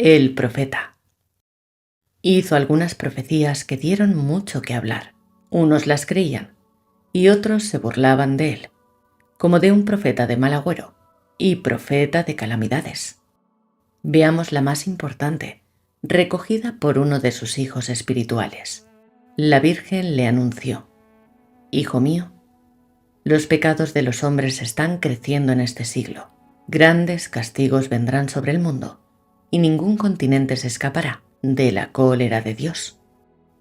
El profeta. Hizo algunas profecías que dieron mucho que hablar. Unos las creían y otros se burlaban de él, como de un profeta de mal agüero y profeta de calamidades. Veamos la más importante, recogida por uno de sus hijos espirituales. La Virgen le anunció: «Hijo mío, los pecados de los hombres están creciendo en este siglo. Grandes castigos vendrán sobre el mundo y ningún continente se escapará de la cólera de Dios.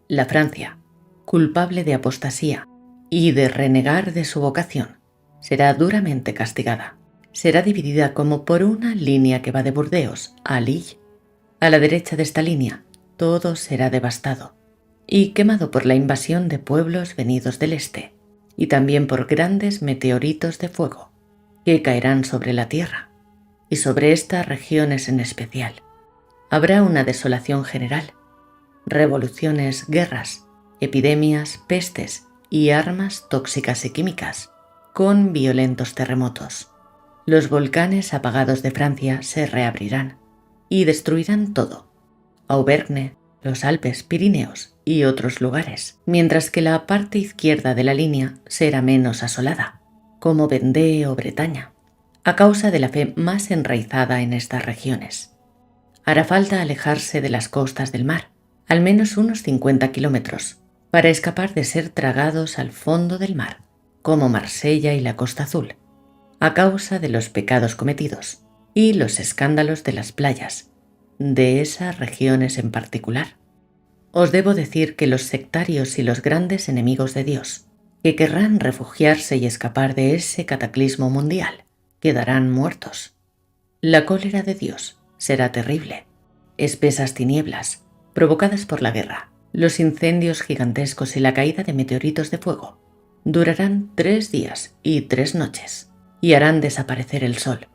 La Francia, culpable de apostasía y de renegar de su vocación, será duramente castigada. Será dividida como por una línea que va de Burdeos a Lille. A la derecha de esta línea, todo será devastado y quemado por la invasión de pueblos venidos del este y también por grandes meteoritos de fuego que caerán sobre la tierra y sobre estas regiones en especial. Habrá una desolación general, revoluciones, guerras, epidemias, pestes y armas tóxicas y químicas, con violentos terremotos. Los volcanes apagados de Francia se reabrirán y destruirán todo: Auvergne, los Alpes, Pirineos y otros lugares, mientras que la parte izquierda de la línea será menos asolada, como Vendée o Bretaña, a causa de la fe más enraizada en estas regiones. Hará falta alejarse de las costas del mar, al menos unos 50 kilómetros, para escapar de ser tragados al fondo del mar, como Marsella y la Costa Azul, a causa de los pecados cometidos y los escándalos de las playas, de esas regiones en particular. Os debo decir que los sectarios y los grandes enemigos de Dios, que querrán refugiarse y escapar de ese cataclismo mundial, quedarán muertos. La cólera de Dios será terrible. Espesas tinieblas, provocadas por la guerra, los incendios gigantescos y la caída de meteoritos de fuego, durarán 3 días y 3 noches y harán desaparecer el sol.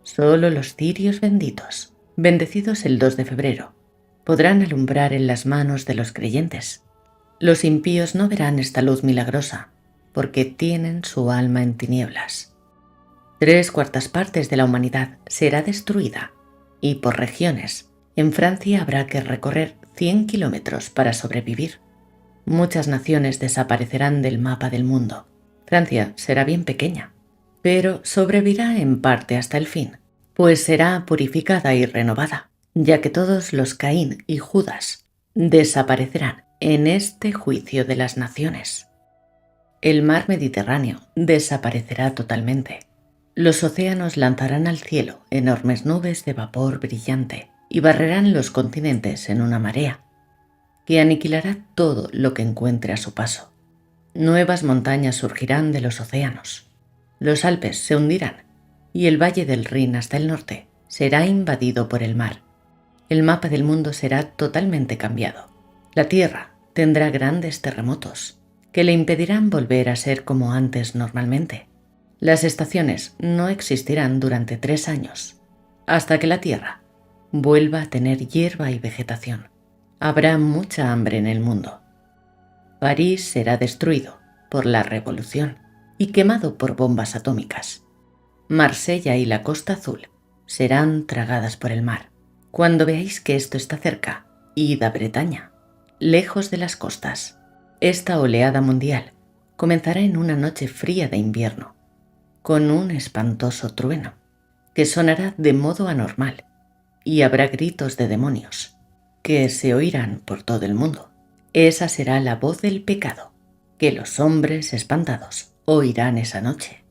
Solo los cirios benditos, bendecidos el 2 de febrero, podrán alumbrar en las manos de los creyentes. Los impíos no verán esta luz milagrosa, porque tienen su alma en tinieblas. 3/4 partes de la humanidad será destruida, y por regiones. En Francia habrá que recorrer 100 kilómetros para sobrevivir. Muchas naciones desaparecerán del mapa del mundo. Francia será bien pequeña, pero sobrevivirá en parte hasta el fin, pues será purificada y renovada, ya que todos los Caín y Judas desaparecerán en este juicio de las naciones. El mar Mediterráneo desaparecerá totalmente. Los océanos lanzarán al cielo enormes nubes de vapor brillante y barrerán los continentes en una marea, que aniquilará todo lo que encuentre a su paso. Nuevas montañas surgirán de los océanos. Los Alpes se hundirán y el valle del Rin hasta el norte será invadido por el mar. El mapa del mundo será totalmente cambiado. La Tierra tendrá grandes terremotos que le impedirán volver a ser como antes normalmente. Las estaciones no existirán durante 3 años, hasta que la Tierra vuelva a tener hierba y vegetación. Habrá mucha hambre en el mundo. París será destruido por la revolución y quemado por bombas atómicas. Marsella y la Costa Azul serán tragadas por el mar. Cuando veáis que esto está cerca, id a Bretaña, lejos de las costas. Esta oleada mundial comenzará en una noche fría de invierno, con un espantoso trueno, que sonará de modo anormal, y habrá gritos de demonios, que se oirán por todo el mundo. Esa será la voz del pecado, que los hombres espantados oirán esa noche.